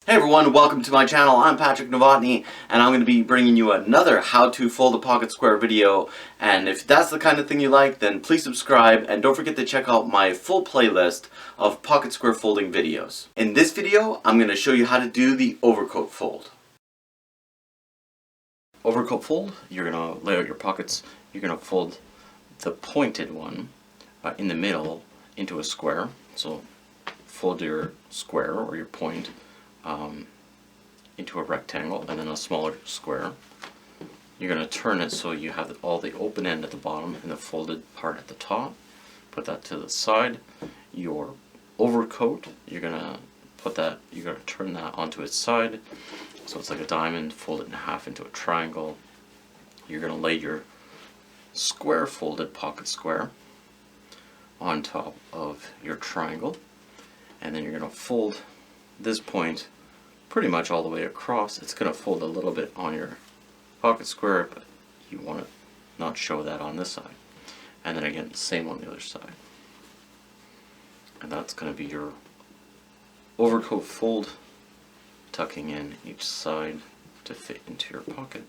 Hey everyone, welcome to my channel. I'm Patrick Novotny, and I'm going to be bringing you another how to fold a pocket square video. And if that's the kind of thing you like, then please subscribe, and don't forget to check out my full playlist of pocket square folding videos. In this video, I'm going to show you how to do the overcoat fold. Overcoat fold, you're going to lay out your pockets. You're going to fold the pointed one in the middle into a square. So fold your square or your point into a rectangle and then a smaller square. You're going to turn it so you have all the open end at the bottom and the folded part at the top. Put that to the side. Your overcoat, you're going to turn that onto its side so it's like a diamond, fold it in half into a triangle. You're going to lay your square folded pocket square on top of your triangle, and then you're going to fold this point pretty much all the way across. It's going to fold a little bit on your pocket square, but you want to not show that on this side. And then again, same on the other side. And that's going to be your overcoat fold, tucking in each side to fit into your pocket.